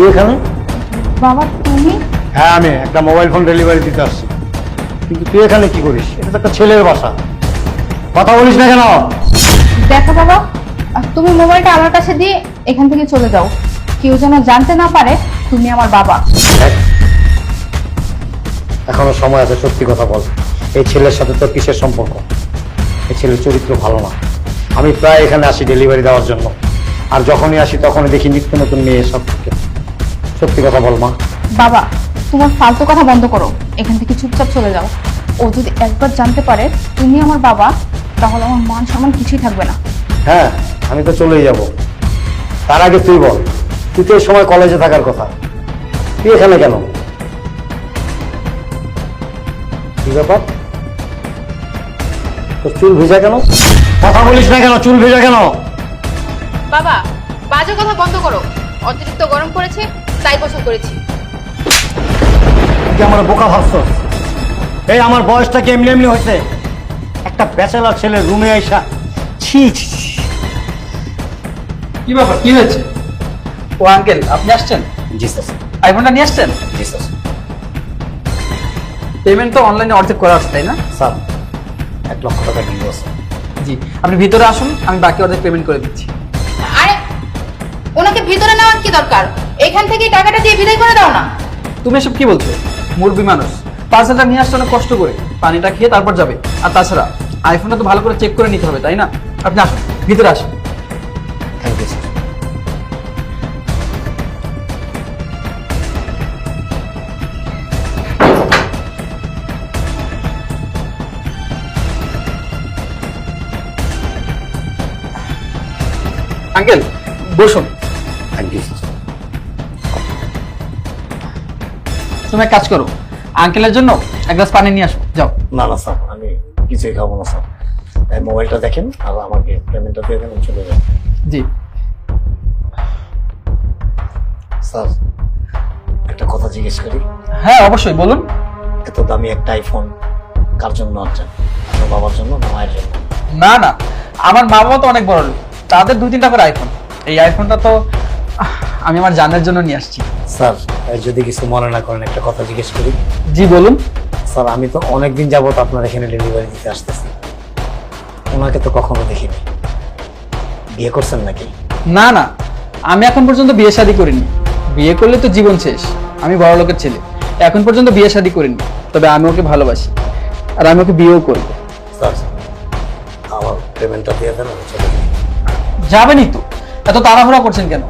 তুই এখানে? বাবা তুমি? হ্যাঁ, আমি একটা মোবাইল ফোন ডেলিভারি দিতে আসছি। কিন্তু তুই এখানে কি করিস? এটা তো একটা ছেলের বাসা, কথা বলিস না কেন? দেখো বাবা, তুমি মোবাইলটা আমার কাছে দিয়ে এখান থেকে চলে যাও। কেউ যেন জানতে না পারে তুমি আমার বাবা। দেখ, এখনো সময় আছে, সত্যি কথা বল। এই ছেলের সাথে তোর কিসের সম্পর্ক? এই ছেলের চরিত্র ভালো না। আমি প্রায় এখানে আসি ডেলিভারি দেওয়ার জন্য, আর যখনই আসি তখনই দেখি নিত্য নতুন মেয়ে সব থেকে। সত্যি কথা বল মা। বাবা, তোমার ফালতু কথা বন্ধ করো, এখান থেকে চুপচাপ চলে যাও। ও যদি একবার জানতে পারে তুমি আমার বাবা, তাহলে আমার মান সম্মান কিছুই থাকবে না। হ্যাঁ, আমি তো চলেই যাব। তার আগে তুই বল, তুই তো এই সময় কলেজে থাকার কথা, তুই এখানে কেন? কি ব্যাপার? তোর চুল ভেজা কেন? কথা বলিস না কেন? চুল ভেজা কেন? বাবা, বাজে কথা বন্ধ করো। অতিরিক্ত গরম পড়েছে, তাই গোসল করেছি। তুই আমার বোকা ভাবছস? এই আমার বয়সটা কি এমনি এমনি হয়েছে? একটা ব্যাচেলার ছেলে রুমে আইসা ছি ছি ছি। কি ব্যাপার, কি হয়েছে? ও আঙ্কেল, আপনি আসছেন? জি স্যার। আইফোনটা নিয়ে আসছেন? জি স্যার। পেমেন্ট তো অনলাইনে অর্ধেক করা আছে, তাই না? স্যার, 1 লক্ষ টাকা ডিল আছে। জি, আপনি ভিতরে আসুন, আমি বাকি অর্ধেক পেমেন্ট করে দিচ্ছি। আরে, ওনাকে ভিতরে নেওয়ার কি দরকার? এখান থেকে টাকাটা দিয়ে বিদায় করে দাও না। তুমি এসব কি বলছো? মুরবি মানুষ, পার্সেলটা নিয়ে আসতে অনেক কষ্ট করে, পানিটা খেয়ে তারপর যাবে। আর তাছাড়া আইফোনটা তো ভালো করে চেক করে নিতে হবে, তাই না? আপনি আসুন, ভিতরে আসুন। Thank you sir. আঙ্কেল, বসুন। Thank you sir. তুমি এক কাজ করো, আঙ্কেলের জন্য এক গ্লাস পানি নিয়ে আসো, যাও। না না স্যার, আমি কিছুই খাবো না স্যার। এই মোবাইলটা দেখেন আর আমাকে পেমেন্টটা দিয়ে দেন, আমি চলে যাবো। জি। স্যার, একটা কথা জিজ্ঞেস করি? হ্যাঁ, অবশ্যই বলুন। এত দামি একটা আইফোন কার জন্য আনছেন? আপনার বাবার জন্য না মায়ের জন্য? না না, আমার মা বাবা তো অনেক বড় লোক, তাদের 2-3টা করে আইফোন। এই আইফোনটা তো আমি আমার জানের জন্য নিয়ে আসছি। স্যার, যদি কিছু মনে না করেন একটা কথা জিজ্ঞেস করি? জি বলুন। স্যার, আমি তো অনেকদিন যাবত আপনার এখানে ডেলিভারি দিতে আসতেছি, ওনাকে তো কখনো দেখিনি। বিয়ে করছেন নাকি? না না, আমি এখন পর্যন্ত বিয়ে শাদী করিনি। বিয়ে করলে তো জীবন শেষ। আমি বড় লোকের ছেলে, এখন পর্যন্ত বিয়ে শাদী করিনি। তবে আমি ওকে ভালোবাসি, আর আমি ওকে বিয়েও করব। স্যার, আমার পেমেন্টটা দিয়ে দেন, আমি চলে যাই। যাবেনই তো, এত তাড়াহুড়া করছেন কেন?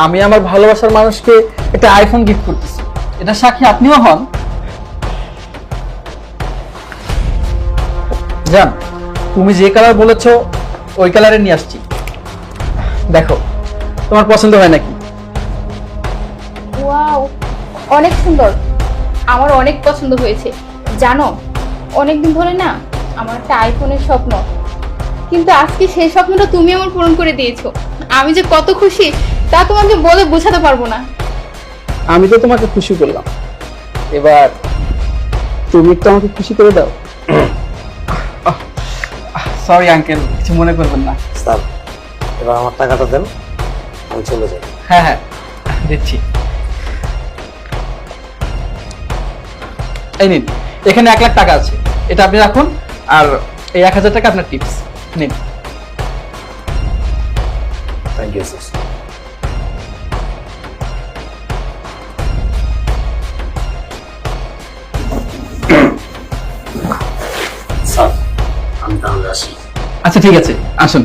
আমি আমার ভালোবাসার মানুষকে একটা আইফোন গিফট করতেছি, এটা সাক্ষী আপনিও হন। জান, তুমি যে কালার বলেছো ওই কালারে নিয়ে আসছি, দেখো তোমার পছন্দ হয় নাকি? ওয়াও, অনেক সুন্দর। আমার অনেক পছন্দ হয়েছে। জানো, অনেকদিন ধরে না আমার একটা আইফোনের স্বপ্ন, কিন্তু আজকে সেই স্বপ্নটা তুমি আমার পূরণ করে দিয়েছো। আমি যে কত খুশি তা তোমাকে বলে বোঝাতে পারবো না। আমি তো তোমাকে খুশি করলাম, এবার তুমি একটু আমাকে খুশি করে দাও। সরি আঙ্কেল, কিছু মনে করবেন না। স্যার, এবার আমার টাকাটা দেন, আমি চলে যাই। হ্যাঁ হ্যাঁ, দিচ্ছি। এই নিন, এখানে 1 লাখ টাকা আছে, এটা আপনি রাখুন। আর এই 1000 টাকা আপনার টিপস নিন। Thank you sir. স্যার, আমি তাহলে আসি। আচ্ছা ঠিক আছে, আসুন।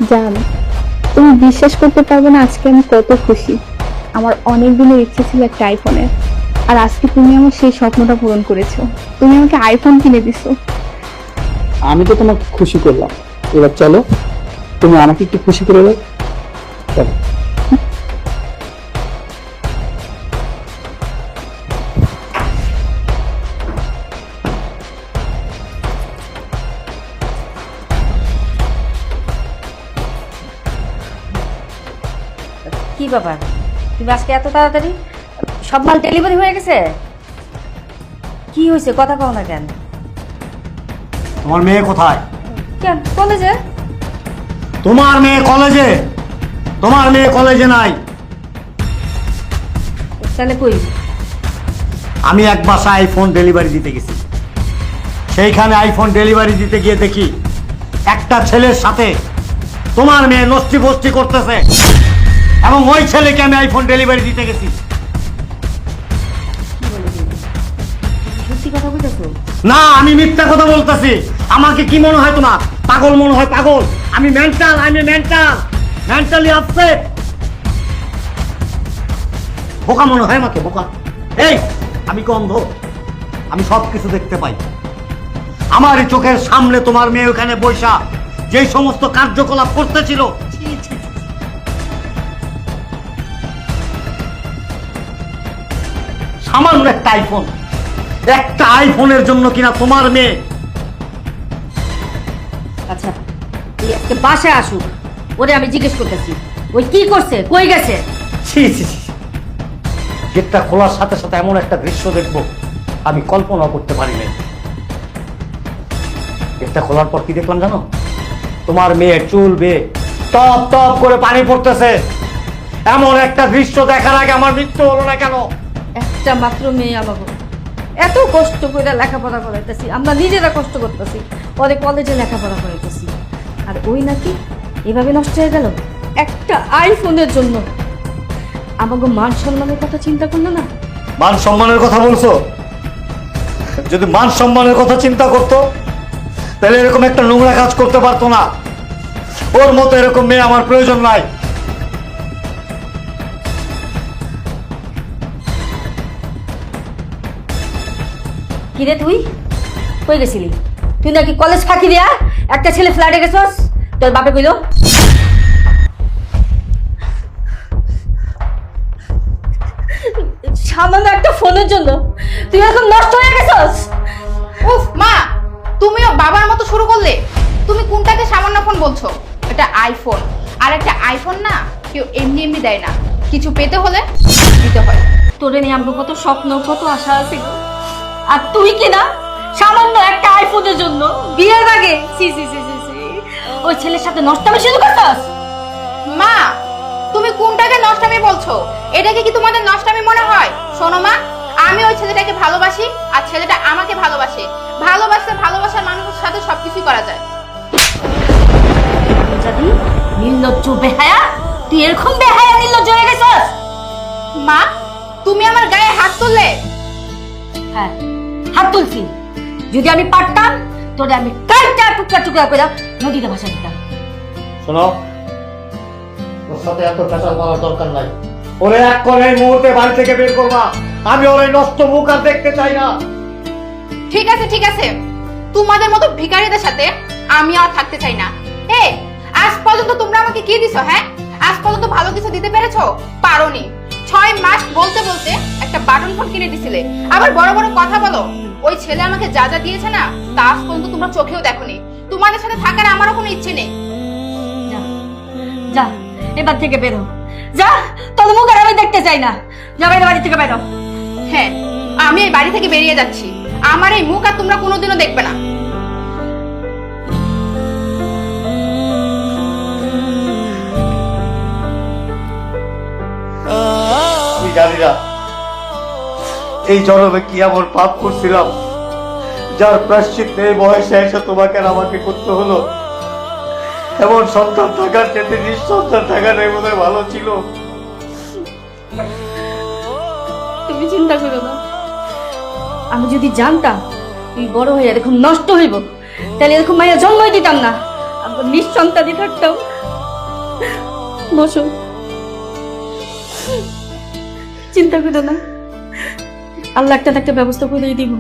জান, তুমি বিশ্বাস করতে পারবে না আজকে আমি কত খুশি। আমার অনেক দিনের ইচ্ছে ছিল একটা আইফোনের, আর আজকে তুমি আমার সেই স্বপ্নটা পূরণ করেছো। তুমি আমাকে আইফোন কিনে দিছো। আমি তো তোমাকে খুশি করলাম, এবার চলো তুমি আমাকে একটু খুশি করে দাও। চলো। কি ব্যাপার, তুমি আজকে এত তাড়াতাড়ি? সব মাল ডেলিভারি হয়ে গেছে? কি হয়েছে, কথা কও না কেন? তোমার মেয়ে কোথায়? কেন কলেজে? তোমার মেয়ে কলেজে, তোমার মেয়ে কলেজে নাই। তাহলে কই? আমি এক বাসায় আইফোন ডেলিভারি দিতে গেছি। সেইখানে আইফোন ডেলিভারি দিতে গিয়ে দেখি একটা ছেলের সাথে তোমার মেয়ে নষ্টি বষ্টি করতেছে, এবং ওই ছেলেকে আমি আইফোন ডেলিভারি দিতে গেছি। সত্যি কথা বলতেছো? না, আমি মিথ্যা কথা বলতেছি। আমাকে কি মনে হয় তোমার? পাগল মনে হয়? পাগল? আমি মেন্টাল, আমি মেন্টালি আপসেট। বোকা মনে হয় আমাকে? বোকা? এই, আমি কি অন্ধ? আমি সব কিছু দেখতে পাই। আমার এই চোখের সামনে তোমার মেয়ে ওখানে বৈশা যেই সমস্ত কার্যকলাপ করতেছিল, সামান্য একটা আইফোনের জন্য কিনা তোমার মেয়ে। আচ্ছা, তুই আজকে বাসায় আসুক, ওরে আমি জিজ্ঞেস করতেছি ওই কি করছে, কই গেছে। ছি ছি ছি। গেটটা খোলার সাথে সাথে এমন একটা দৃশ্য দেখবো আমি কল্পনা করতে পারি নাই। গেটটা খোলার পর কি দেখলাম জানো? তোমার মেয়ে চুল বেয়ে টপ টপ করে পানি পড়তেছে। এমন একটা দৃশ্য দেখার আগে আমার মৃত্যু হলো না কেন? একটা মাত্র মেয়ে আমাকে এত কষ্ট করে লেখাপড়া করাইতেছি, আমরা নিজেরা কষ্ট করতেছি, পরে কলেজে লেখাপড়া করাইতেছি, আর ওই নাকি এভাবে নষ্ট হয়ে গেল একটা আইফোনের জন্য। আমাকে মান সম্মানের কথা চিন্তা করলো না? মান সম্মানের কথা বলছো? যদি মান সম্মানের কথা চিন্তা করতো তাহলে এরকম একটা নোংরা কাজ করতে পারতো না। ওর মতো এরকম মেয়ে আমার প্রয়োজন নাই। কিরে তুই কই গেছিলি? তুই নাকি কলেজ ফাঁকি দিয়া একটা ছেলে ফ্ল্যাটে গেছস, তোর বাপে কইল? সামান্য একটা ফোনের জন্য তুই এখন নষ্ট হয়ে গেছস। উফ মা, তুমিও বাবার মতো শুরু করলে। তুমি কোনটাকে সামান্য ফোন বলছো? এটা আইফোন, আর একটা আইফোন না কেউ এমনি এমনি দেয় না, কিছু পেতে হলে দিতে হয়। তোরে নিয়ে আমার কত স্বপ্ন, কত আশা ছিল, আর তুই কিনা সামান্য একটা আইফোনের জন্য বিয়ের আগে সি সি সি সি সি ওই ছেলের সাথে নষ্টামি শুরু করছস। মা, তুমি কোনটাকে নষ্টামি বলছো? এটাকে কি তোমাদের নষ্টামি মনে হয়? শোনো মা, আমি ওই ছেলেটাকে ভালোবাসি, আর ছেলেটা আমাকে ভালোবাসে। ভালোবাসার মানুষের সাথে সবকিছুই করা যায়। যদি নির্লজ্জ বেহায়া, তুই এরকম বেহায়া নির্লজ্জ হয়ে গেছস। মা, তুমি আমার গায়ে হাত তুললে। হ্যাঁ, হাত তুলছি। যদি আমি পারতাম তোরে আমি কাইটা টুকরা টুকরা করে নদীতে ভাসা দিতাম। শোনো, ওর সাথে এত পেশাল করার দরকার নাই। ওরে এক করে এই মুহূর্তে বাড়ি থেকে বের করবা। আমি ওর এই নষ্ট মুখ আর দেখতে চাই না। ঠিক আছে ঠিক আছে, তোমাদের মতো ভিখারিদের সাথে আমি আর থাকতে চাই না। এ, আজ পর্যন্ত তোমরা আমাকে কি দিছো? হ্যাঁ, আজ পর্যন্ত ভালো কিছু দিতে পেরেছো? পারোনি। 6 মাস বলতে বলতে একটা বাটন ফোন কিনে দিছিলে, আবার বড় বড় কথা বলো। ওই ছেলে আমাকে যা যা দিয়েছে না, তা আজ পর্যন্ত তোমরা চোখেও দেখোনি। তোমাদের সাথে থাকার আমারও কোনো ইচ্ছে নেই। যা যা, এবার থেকে বেরো। যা, তোর মুখ আর আমি দেখতে চাই না। যা, বাইরে বাড়ি থেকে বেরো। হ্যাঁ, আমি এই বাড়ি থেকে বেরিয়ে যাচ্ছি। আমার এই মুখ আর তোমরা কোনোদিনও দেখবে না। আমি জানি না এই জন্মে কি এমন পাপ করছিলাম যার প্রায়শ্চিত্ত এই বয়সে এসে তোমাকে আর আমাকে করতে হলো। এমন সন্তান থাকার ক্ষেত্রে নিঃসন্তান থাকাটাই বোধ হয় ভালো ছিল। তুমি চিন্তা করো না, আমি যদি জানতাম তুই বড় হয়ে এরকম নষ্ট হইব, তাহলে এরকম মায়ের জন্মই দিতাম না, আমরা নিঃসন্তানই থাকতাম। বসো, চিন্তা করো না, আল্লাহ একটা ব্যবস্থা করে দিব।